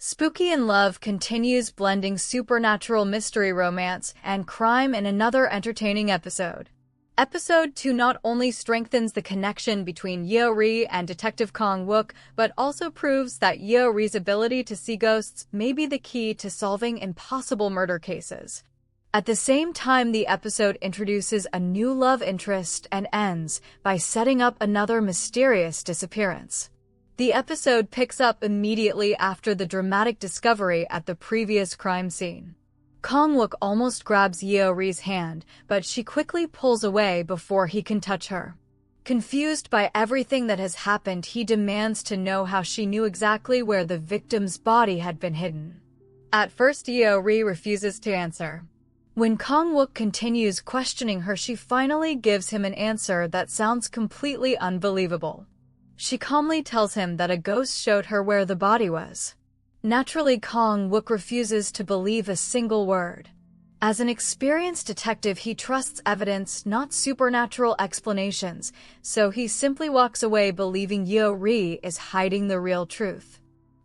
Spooky in Love continues blending supernatural mystery romance and crime in another entertaining episode. Episode 2 not only strengthens the connection between Yeo Ri and Detective Kang Wook, but also proves that Yeo Ri's ability to see ghosts may be the key to solving impossible murder cases. At the same time, the episode introduces a new love interest and ends by setting up another mysterious disappearance. The episode picks up immediately after the dramatic discovery at the previous crime scene. Kang Wook almost grabs Yeo Ri's hand, but she quickly pulls away before he can touch her. Confused by everything that has happened, he demands to know how she knew exactly where the victim's body had been hidden. At first, Yeo Ri refuses to answer. When Kang Wook continues questioning her, she finally gives him an answer that sounds completely unbelievable. She calmly tells him that a ghost showed her where the body was. Naturally, Kang Wook refuses to believe a single word. As an experienced detective, he trusts evidence, not supernatural explanations, so he simply walks away believing Yeo Ri is hiding the real truth.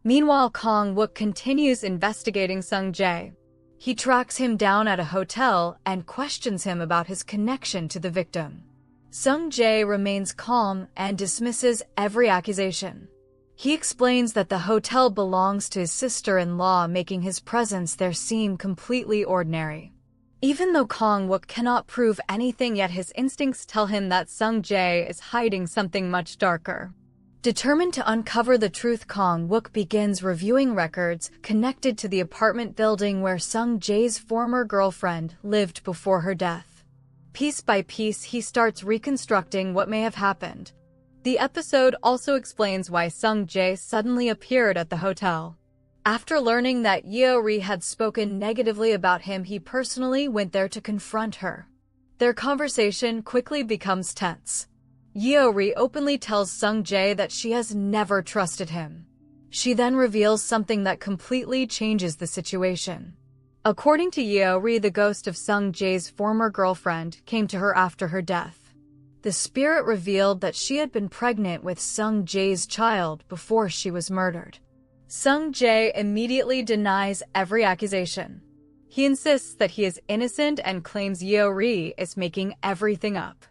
Meanwhile, Kang Wook continues investigating Seung Jae. He tracks him down at a hotel and questions him about his connection to the victim. Seung Jae remains calm and dismisses every accusation. He explains that the hotel belongs to his sister-in-law, making his presence there seem completely ordinary. Even though Kang Wook cannot prove anything, yet his instincts tell him that Seung Jae is hiding something much darker. Determined to uncover the truth, Kang Wook begins reviewing records connected to the apartment building where Seung Jae's former girlfriend lived before her death. Piece by piece, he starts reconstructing what may have happened. The episode also explains why Seung Jae suddenly appeared at the hotel. After learning that Yeo Ri had spoken negatively about him, he personally went there to confront her. Their conversation quickly becomes tense. Yeo Ri openly tells Seung Jae that she has never trusted him. She then reveals something that completely changes the situation. According to Yeo Ri, the ghost of Seung Jae's former girlfriend came to her after her death. The spirit revealed that she had been pregnant with Seung Jae's child before she was murdered. Seung Jae immediately denies every accusation. He insists that he is innocent and claims Yeo Ri is making everything up.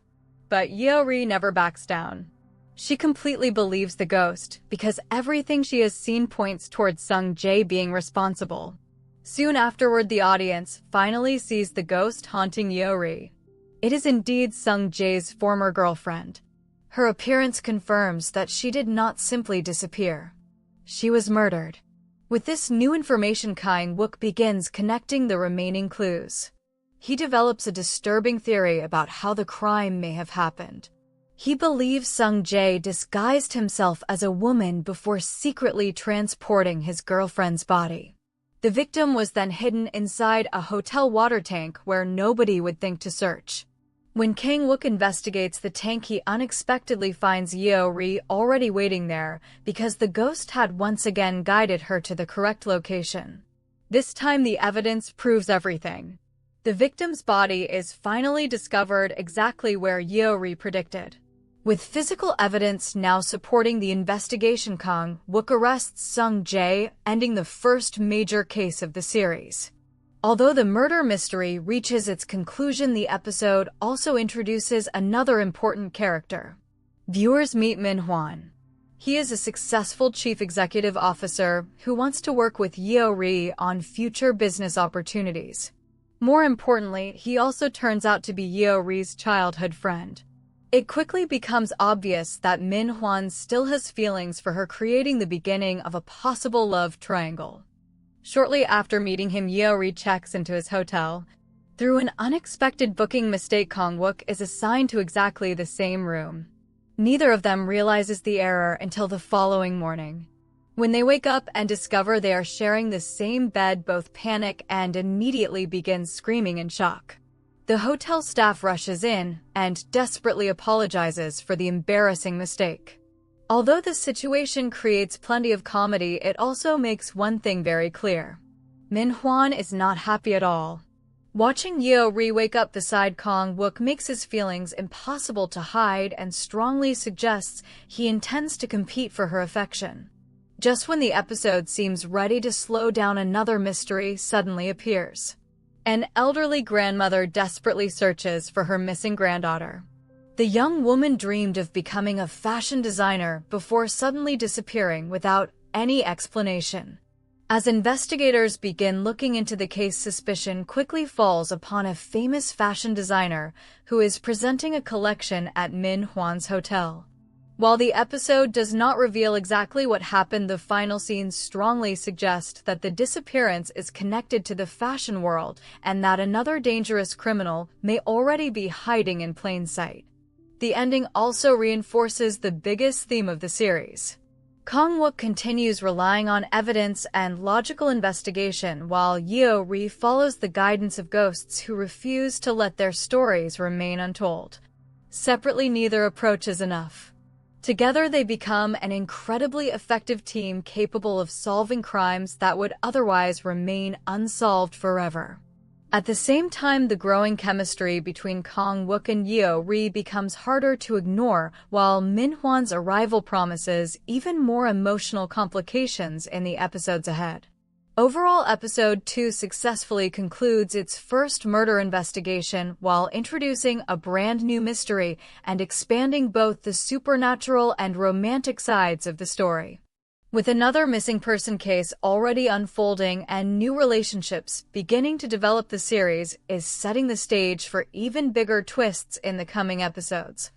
But Yeo Ri never backs down. She completely believes the ghost because everything she has seen points towards Seung Jae being responsible. Soon afterward, the audience finally sees the ghost haunting Yeo Ri. It is indeed Seung Jae's former girlfriend. Her appearance confirms that she did not simply disappear. She was murdered. With this new information, Kang Wook begins connecting the remaining clues. He develops a disturbing theory about how the crime may have happened. He believes Seung Jae disguised himself as a woman before secretly transporting his girlfriend's body. The victim was then hidden inside a hotel water tank where nobody would think to search. When Kang Wook investigates the tank, he unexpectedly finds Yeo Ri already waiting there because the ghost had once again guided her to the correct location. This time, the evidence proves everything. The victim's body is finally discovered exactly where Yeo Ri predicted. With physical evidence now supporting the investigation, Kang Wook arrests Seung Jae, ending the first major case of the series. Although the murder mystery reaches its conclusion, the episode also introduces another important character. Viewers meet Min Hwan. He is a successful chief executive officer who wants to work with Yeo Ri on future business opportunities. More importantly, he also turns out to be Yeo Ri's childhood friend. It quickly becomes obvious that Min Hwan still has feelings for her, creating the beginning of a possible love triangle. Shortly after meeting him, Yeo Ri checks into his hotel. Through an unexpected booking mistake, Kang Wook is assigned to exactly the same room. Neither of them realizes the error until the following morning. When they wake up and discover they are sharing the same bed, both panic and immediately begin screaming in shock. The hotel staff rushes in and desperately apologizes for the embarrassing mistake. Although the situation creates plenty of comedy, it also makes one thing very clear. Min Hwan is not happy at all. Watching Yeo Ri wake up beside Kang Wook makes his feelings impossible to hide and strongly suggests he intends to compete for her affection. Just when the episode seems ready to slow down, another mystery suddenly appears. An elderly grandmother desperately searches for her missing granddaughter. The young woman dreamed of becoming a fashion designer before suddenly disappearing without any explanation. As investigators begin looking into the case, suspicion quickly falls upon a famous fashion designer who is presenting a collection at Min Hwan's hotel. While the episode does not reveal exactly what happened, the final scenes strongly suggest that the disappearance is connected to the fashion world and that another dangerous criminal may already be hiding in plain sight. The ending also reinforces the biggest theme of the series. Kang-wook continues relying on evidence and logical investigation, while Yeo Ri follows the guidance of ghosts who refuse to let their stories remain untold. Separately, neither approach is enough. Together, they become an incredibly effective team capable of solving crimes that would otherwise remain unsolved forever. At the same time, the growing chemistry between Kang-wook and Yeo Ri becomes harder to ignore, while Min Hwan's arrival promises even more emotional complications in the episodes ahead. Overall, Episode 2 successfully concludes its first murder investigation while introducing a brand new mystery and expanding both the supernatural and romantic sides of the story. With another missing person case already unfolding and new relationships beginning to develop, the series is setting the stage for even bigger twists in the coming episodes.